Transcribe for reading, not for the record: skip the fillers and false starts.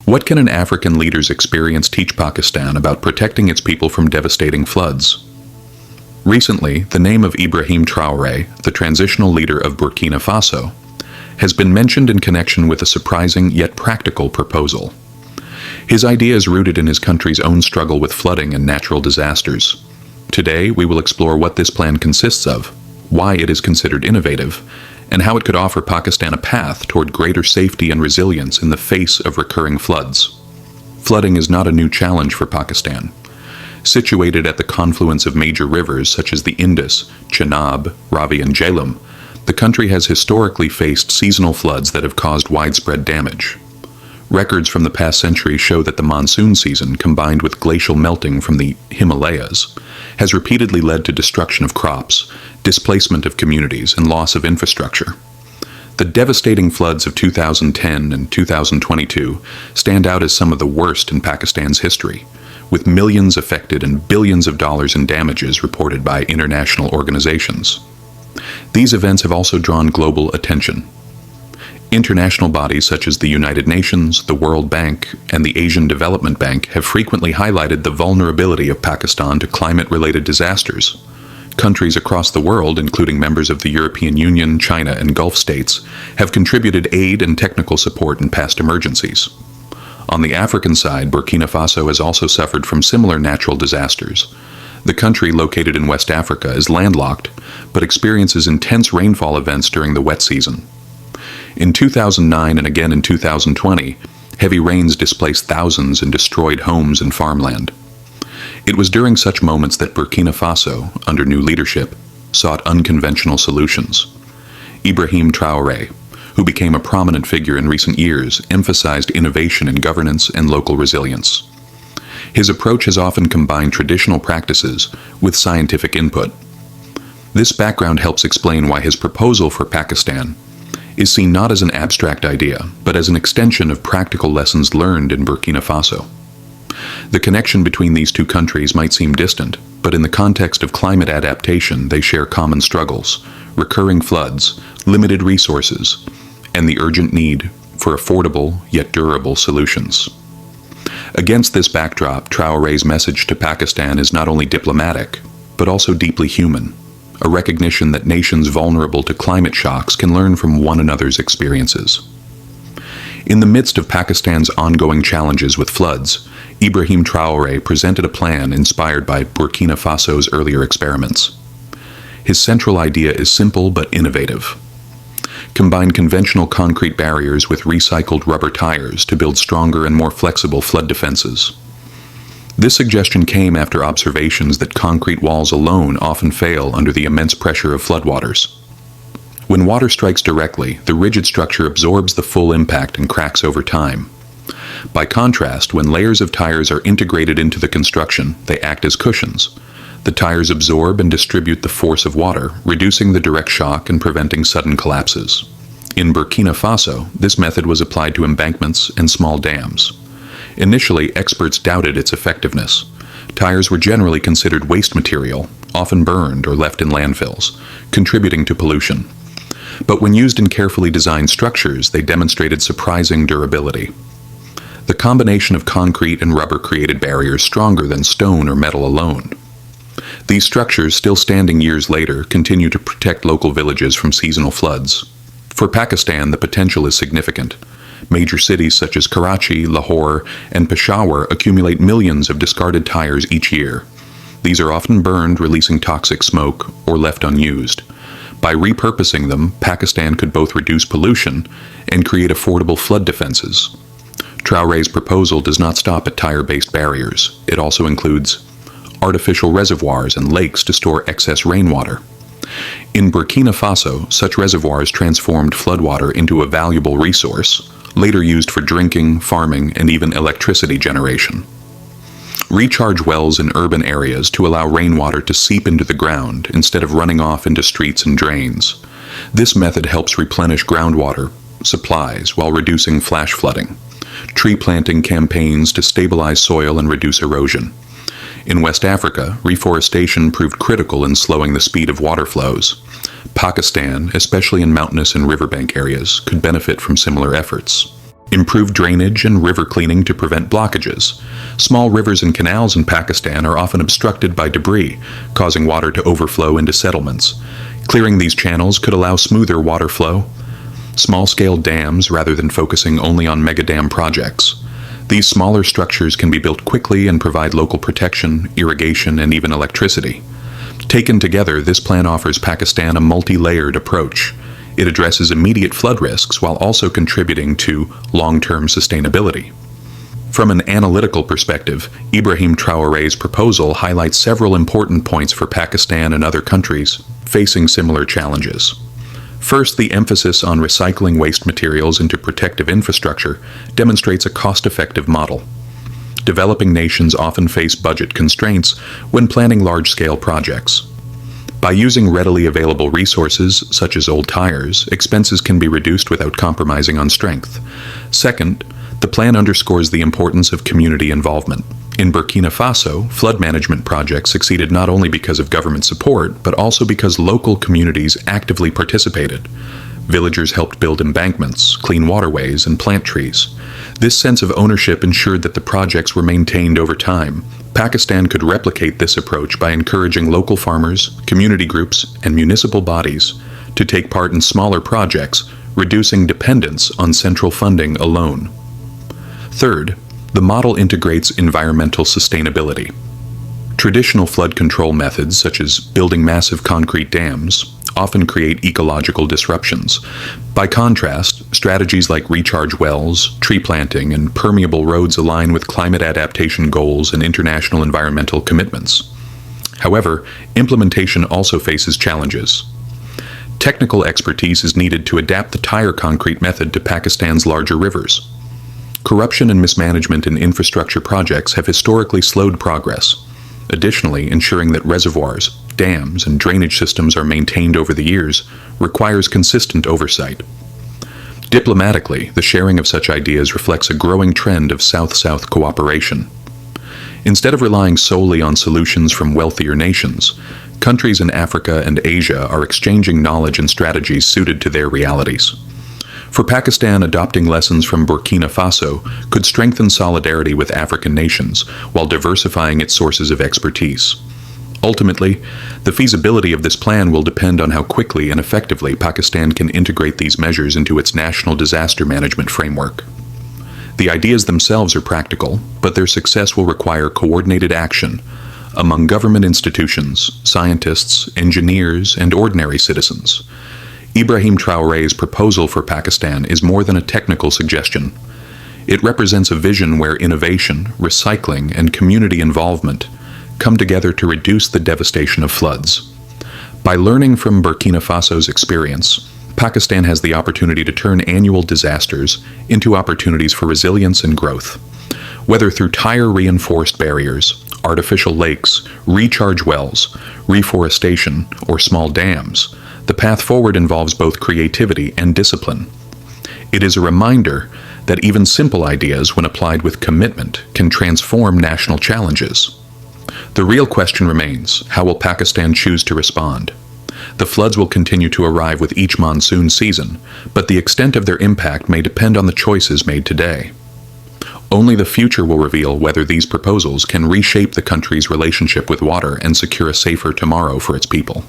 What can an African leader's experience teach Pakistan about protecting its people from devastating floods? Recently, the name of Ibrahim Traoré, the transitional leader of Burkina Faso, has been mentioned in connection with a surprising yet practical proposal. His idea is rooted in his country's own struggle with flooding and natural disasters. Today, we will explore what this plan consists of, why it is considered innovative, and how it could offer Pakistan a path toward greater safety and resilience in the face of recurring floods. Flooding is not a new challenge for Pakistan. Situated at the confluence of major rivers such as the Indus, Chenab, Ravi, and Jhelum, the country has historically faced seasonal floods that have caused widespread damage. Records from the past century show that the monsoon season, combined with glacial melting from the Himalayas, has repeatedly led to destruction of crops, displacement of communities, and loss of infrastructure. The devastating floods of 2010 and 2022 stand out as some of the worst in Pakistan's history, with millions affected and billions of dollars in damages reported by international organizations. These events have also drawn global attention. International bodies such as the United Nations, the World Bank, and the Asian Development Bank have frequently highlighted the vulnerability of Pakistan to climate-related disasters. Countries across the world, including members of the European Union, China, and Gulf states, have contributed aid and technical support in past emergencies. On the African side, Burkina Faso has also suffered from similar natural disasters. The country, located in West Africa, is landlocked, but experiences intense rainfall events during the wet season. In 2009 and again in 2020, heavy rains displaced thousands and destroyed homes and farmland. It was during such moments that Burkina Faso, under new leadership, sought unconventional solutions. Ibrahim Traoré, who became a prominent figure in recent years, emphasized innovation in governance and local resilience. His approach has often combined traditional practices with scientific input. This background helps explain why his proposal for Pakistan is seen not as an abstract idea, but as an extension of practical lessons learned in Burkina Faso. The connection between these two countries might seem distant, but in the context of climate adaptation, they share common struggles, recurring floods, limited resources, and the urgent need for affordable yet durable solutions. Against this backdrop, Traoré's message to Pakistan is not only diplomatic, but also deeply human, a recognition that nations vulnerable to climate shocks can learn from one another's experiences. In the midst of Pakistan's ongoing challenges with floods, Ibrahim Traoré presented a plan inspired by Burkina Faso's earlier experiments. His central idea is simple but innovative. Combine conventional concrete barriers with recycled rubber tires to build stronger and more flexible flood defenses. This suggestion came after observations that concrete walls alone often fail under the immense pressure of floodwaters. When water strikes directly, the rigid structure absorbs the full impact and cracks over time. By contrast, when layers of tires are integrated into the construction, they act as cushions. The tires absorb and distribute the force of water, reducing the direct shock and preventing sudden collapses. In Burkina Faso, this method was applied to embankments and small dams. Initially, experts doubted its effectiveness. Tires were generally considered waste material, often burned or left in landfills, contributing to pollution. But when used in carefully designed structures, they demonstrated surprising durability. The combination of concrete and rubber created barriers stronger than stone or metal alone. These structures, still standing years later, continue to protect local villages from seasonal floods. For Pakistan, the potential is significant. Major cities such as Karachi, Lahore, and Peshawar accumulate millions of discarded tires each year. These are often burned, releasing toxic smoke, or left unused. By repurposing them, Pakistan could both reduce pollution and create affordable flood defenses. Traoré's proposal does not stop at tire-based barriers. It also includes artificial reservoirs and lakes to store excess rainwater. In Burkina Faso, such reservoirs transformed floodwater into a valuable resource, later used for drinking, farming, and even electricity generation. Recharge wells in urban areas to allow rainwater to seep into the ground instead of running off into streets and drains. This method helps replenish groundwater supplies while reducing flash flooding. Tree planting campaigns to stabilize soil and reduce erosion. In West Africa, reforestation proved critical in slowing the speed of water flows. Pakistan, especially in mountainous and riverbank areas, could benefit from similar efforts. Improve drainage and river cleaning to prevent blockages. Small rivers and canals in Pakistan are often obstructed by debris, causing water to overflow into settlements. Clearing these channels could allow smoother water flow. Small-scale dams rather than focusing only on megadam projects. These smaller structures can be built quickly and provide local protection, irrigation, and even electricity. Taken together, this plan offers Pakistan a multi-layered approach. It addresses immediate flood risks while also contributing to long-term sustainability. From an analytical perspective, Ibrahim Traoré's proposal highlights several important points for Pakistan and other countries facing similar challenges. First, the emphasis on recycling waste materials into protective infrastructure demonstrates a cost-effective model. Developing nations often face budget constraints when planning large-scale projects. By using readily available resources, such as old tires, expenses can be reduced without compromising on strength. Second, the plan underscores the importance of community involvement. In Burkina Faso, flood management projects succeeded not only because of government support, but also because local communities actively participated. Villagers helped build embankments, clean waterways, and plant trees. This sense of ownership ensured that the projects were maintained over time. Pakistan could replicate this approach by encouraging local farmers, community groups, and municipal bodies to take part in smaller projects, reducing dependence on central funding alone. Third, the model integrates environmental sustainability. Traditional flood control methods, such as building massive concrete dams, often create ecological disruptions. By contrast, strategies like recharge wells, tree planting, and permeable roads align with climate adaptation goals and international environmental commitments. However, implementation also faces challenges. Technical expertise is needed to adapt the tire concrete method to Pakistan's larger rivers. Corruption and mismanagement in infrastructure projects have historically slowed progress. Additionally, ensuring that reservoirs, dams, and drainage systems are maintained over the years requires consistent oversight. Diplomatically, the sharing of such ideas reflects a growing trend of South-South cooperation. Instead of relying solely on solutions from wealthier nations, countries in Africa and Asia are exchanging knowledge and strategies suited to their realities. For Pakistan, adopting lessons from Burkina Faso could strengthen solidarity with African nations while diversifying its sources of expertise. Ultimately, the feasibility of this plan will depend on how quickly and effectively Pakistan can integrate these measures into its national disaster management framework. The ideas themselves are practical, but their success will require coordinated action among government institutions, scientists, engineers, and ordinary citizens. Ibrahim Traoré's proposal for Pakistan is more than a technical suggestion. It represents a vision where innovation, recycling, and community involvement come together to reduce the devastation of floods. By learning from Burkina Faso's experience, Pakistan has the opportunity to turn annual disasters into opportunities for resilience and growth. Whether through tire-reinforced barriers, artificial lakes, recharge wells, reforestation, or small dams, the path forward involves both creativity and discipline. It is a reminder that even simple ideas, when applied with commitment, can transform national challenges. The real question remains, how will Pakistan choose to respond? The floods will continue to arrive with each monsoon season, but the extent of their impact may depend on the choices made today. Only the future will reveal whether these proposals can reshape the country's relationship with water and secure a safer tomorrow for its people.